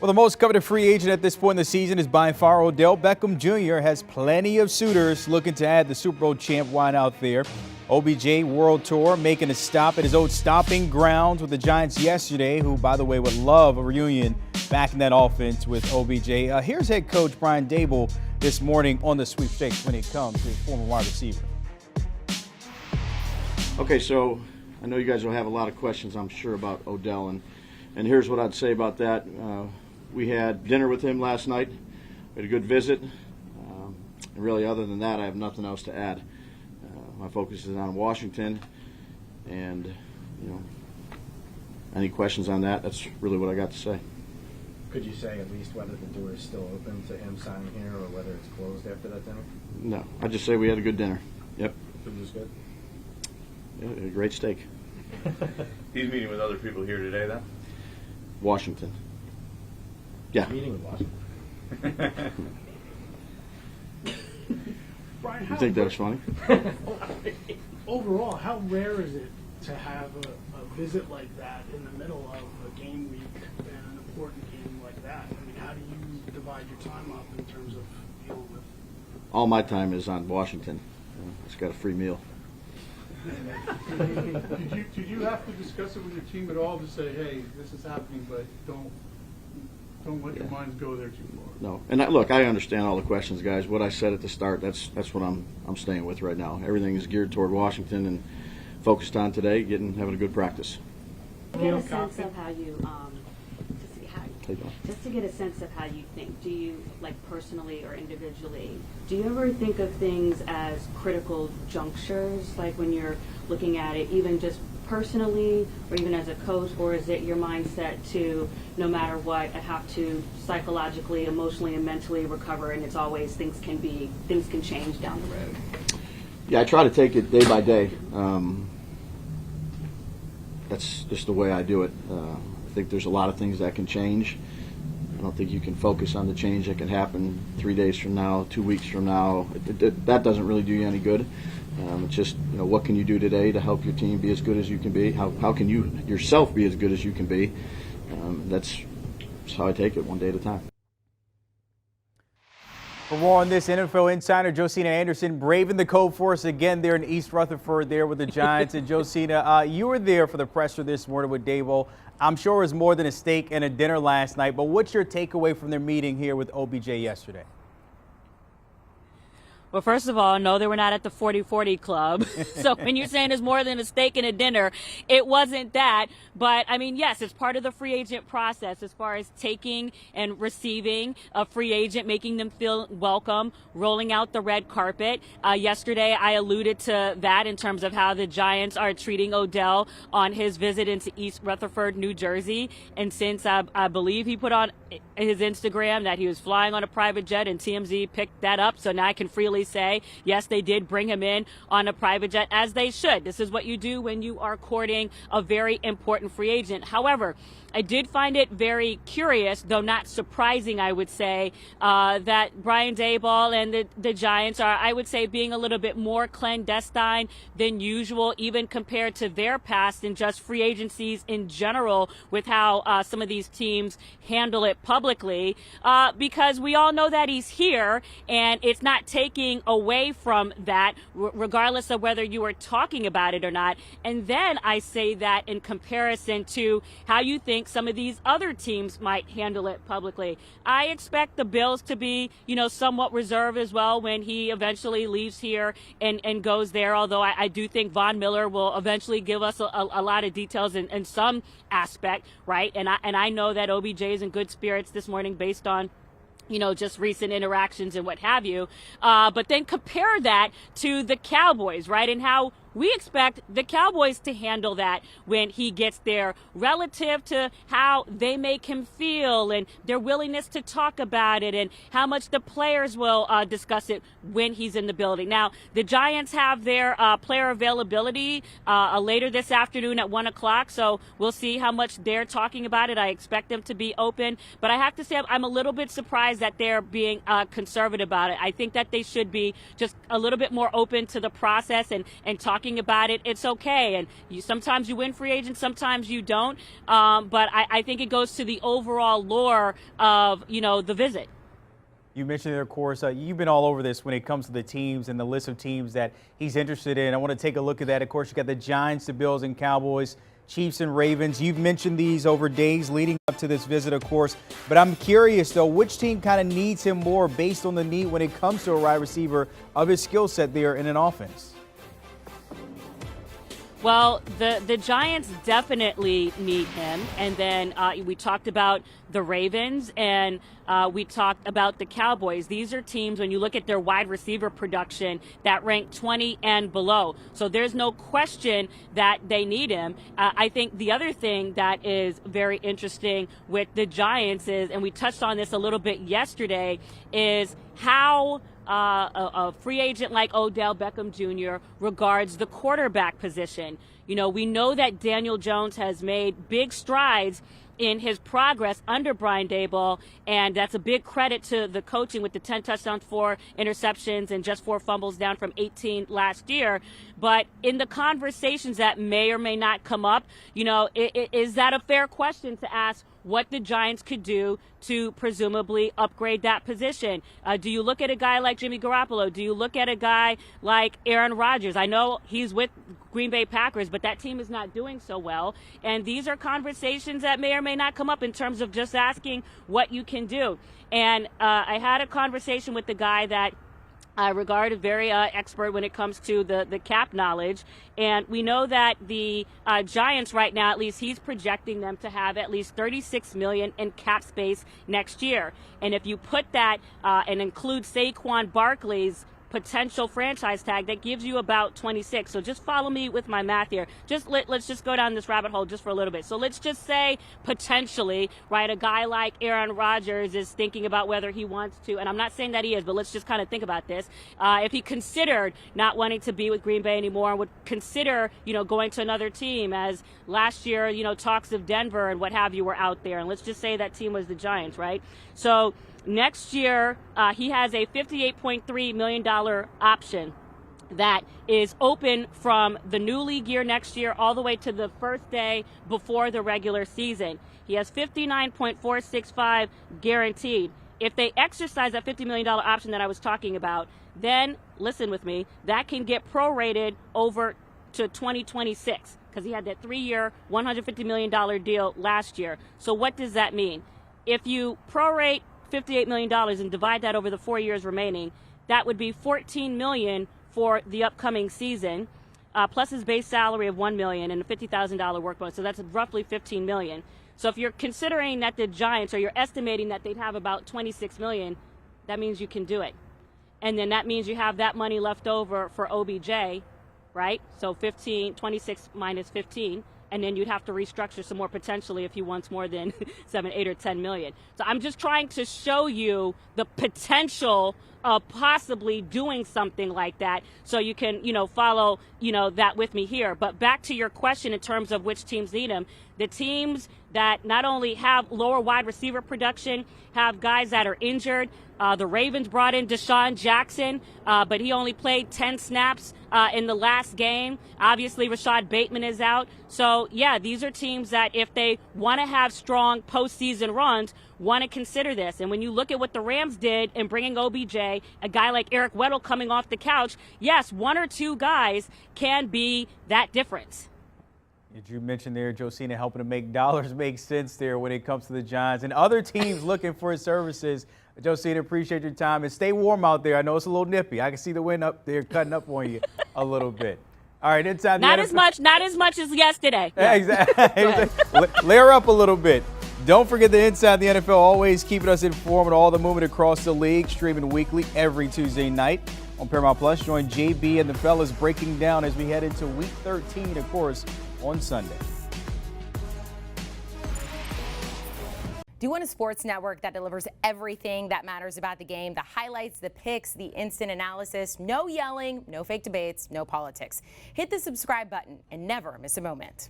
Well, the most coveted free agent at this point in the season is by far Odell Beckham Jr. Has plenty of suitors looking to add the Super Bowl champ wine out there. OBJ World Tour making a stop at his old stomping grounds with the Giants yesterday, who, by the way, would love a reunion back in that offense with OBJ. Here's head coach Brian Daboll this morning on the sweepstakes when it comes to former wide receiver. Okay, so I know you guys will have a lot of questions, I'm sure, about Odell, and here's what I'd say about that. We had dinner with him last night. We had a good visit. And really, other than that, I have nothing else to add. My focus is on Washington, and any questions on that? That's really what I got to say. Could you say at least whether the door is still open to him signing here or whether it's closed after that dinner? No, I just say we had a good dinner. Yep. Food was good? Yeah, a great steak. He's meeting with other people here today, then? Washington. Yeah. Meeting with Washington. Brian, You think that was funny? overall, how rare is it to have a visit like that in the middle of a game week and an important game like that? I mean, how do you divide your time up in terms of dealing with? All my time is on Washington. It's got a free meal. Did you have to discuss it with your team at all to say, hey, this is happening, but don't let your minds go there too far? No, and look, I understand all the questions, guys. What I said at the start, that's what I'm staying with right now. Everything is geared toward Washington and focused on today, having a good practice. Get a sense of how you just to get a sense of how you think. Do you, like personally or individually, do you ever think of things as critical junctures, like when you're looking at it, even just personally or even as a coach, or is it your mindset to no matter what, I have to psychologically, emotionally, and mentally recover, and it's always things can change down the road? Yeah, I try to take it day by day. That's just the way I do it. I think there's a lot of things that can change. I don't think you can focus on the change that can happen 3 days from now, 2 weeks from now. That doesn't really do you any good. It's just, what can you do today to help your team be as good as you can be? How can you yourself be as good as you can be? That's how I take it, one day at a time. For more on this, NFL insider Josina Anderson braving the cold force again there in East Rutherford there with the Giants. And Josina, you were there for the presser this morning with Daboll. I'm sure it was more than a steak and a dinner last night, but what's your takeaway from their meeting here with OBJ yesterday? Well, first of all, no, they were not at the 40-40 club. So when you're saying it's more than a steak and a dinner, it wasn't that. But, I mean, yes, it's part of the free agent process as far as taking and receiving a free agent, making them feel welcome, rolling out the red carpet. Yesterday, I alluded to that in terms of how the Giants are treating Odell on his visit into East Rutherford, New Jersey. And since I believe he put on his Instagram that he was flying on a private jet and TMZ picked that up, so now I can freely say, yes, they did bring him in on a private jet, as they should. This is what you do when you are courting a very important free agent. However, I did find it very curious, though not surprising, I would say, that Brian Daboll and the Giants are, I would say, being a little bit more clandestine than usual, even compared to their past and just free agencies in general with how some of these teams handle it publicly, because we all know that he's here, and it's not taking away from that, regardless of whether you are talking about it or not. And then I say that in comparison to how you think some of these other teams might handle it publicly. I expect the Bills to be, somewhat reserved as well when he eventually leaves here and goes there, although I do think Von Miller will eventually give us a lot of details in some aspect, right? And I know that OBJ is in good spirits this morning based on just recent interactions and what have you. But then compare that to the Cowboys, right? And how we expect the Cowboys to handle that when he gets there relative to how they make him feel and their willingness to talk about it and how much the players will discuss it when he's in the building. Now, the Giants have their player availability later this afternoon at 1 o'clock, so we'll see how much they're talking about it. I expect them to be open, but I have to say I'm a little bit surprised that they're being conservative about it. I think that they should be just a little bit more open to the process and talking talking about it, it's okay. And sometimes you win free agents, sometimes you don't. But I think it goes to the overall lore of, the visit. You mentioned there, of course, you've been all over this when it comes to the teams and the list of teams that he's interested in. I want to take a look at that. Of course, you got the Giants, the Bills, and Cowboys, Chiefs and Ravens. You've mentioned these over days leading up to this visit, of course. But I'm curious, though, which team kind of needs him more based on the need when it comes to a wide receiver of his skill set there in an offense? Well, the Giants definitely need him. And then we talked about the Ravens and we talked about the Cowboys. These are teams, when you look at their wide receiver production, that rank 20 and below. So there's no question that they need him. I think the other thing that is very interesting with the Giants is, and we touched on this a little bit yesterday, is how a free agent like Odell Beckham Jr. regards the quarterback position. We know that Daniel Jones has made big strides in his progress under Brian Daboll, and that's a big credit to the coaching with the 10 touchdowns, 4 interceptions, and just 4 fumbles down from 18 last year. But in the conversations that may or may not come up, is that a fair question to ask what the Giants could do to presumably upgrade that position? Do you look at a guy like Jimmy Garoppolo? Do you look at a guy like Aaron Rodgers? I know he's with Green Bay Packers, but that team is not doing so well. And these are conversations that may or may not come up in terms of just asking what you can do. And I had a conversation with the guy that I regard a very expert when it comes to the cap knowledge. And we know that the Giants right now, at least he's projecting them to have at least $36 million in cap space next year. And if you put that and include Saquon Barkley's potential franchise tag, that gives you about 26. So just follow me with my math here. Let's just go down this rabbit hole just for a little bit. So let's just say potentially, right, a guy like Aaron Rodgers is thinking about whether he wants to, and I'm not saying that he is, but let's just kind of think about this. If he considered not wanting to be with Green Bay anymore and would consider, going to another team, as last year, talks of Denver and what have you were out there. And let's just say that team was the Giants, right? So next year, he has a $58.3 million option that is open from the new league year next year all the way to the first day before the regular season. He has $59.465 guaranteed. If they exercise that $50 million option that I was talking about, then, listen with me, that can get prorated over to 2026 because he had that 3-year, $150 million deal last year. So what does that mean? If you prorate $58 million and divide that over the 4 years remaining, that would be $14 million for the upcoming season, plus his base salary of $1 million and a $50,000 work bonus. So that's roughly $15 million. So if you're considering that the Giants, or you're estimating that they'd have about $26 million, that means you can do it. And then that means you have that money left over for OBJ, right? So 26 minus 15. And then you'd have to restructure some more potentially if he wants more than 7, 8, or 10 million. So I'm just trying to show you the potential of possibly doing something like that, so you can, follow, that with me here. But back to your question in terms of which teams need him, the teams that not only have lower wide receiver production, have guys that are injured. The Ravens brought in Deshaun Jackson, but he only played 10 snaps in the last game. Obviously, Rashad Bateman is out. So, yeah, these are teams that if they want to have strong postseason runs, want to consider this. And when you look at what the Rams did in bringing OBJ, a guy like Eric Weddle coming off the couch, yes, 1 or 2 guys can be that difference. Did you mention there, Josina, helping to make dollars make sense there when it comes to the Giants and other teams looking for his services? Josina, appreciate your time, and stay warm out there. I know it's a little nippy. I can see the wind up there cutting up on you a little bit. All right, inside the NFL. Not as much as yesterday. Yeah. Exactly. Layer up a little bit. Don't forget the Inside the NFL, always keeping us informed on all the movement across the league, streaming weekly every Tuesday night on Paramount Plus. Join JB and the fellas breaking down as we head into Week 13, of course, on Sunday. Do you want a sports network that delivers everything that matters about the game? The highlights, the picks, the instant analysis, no yelling, no fake debates, no politics. Hit the subscribe button and never miss a moment.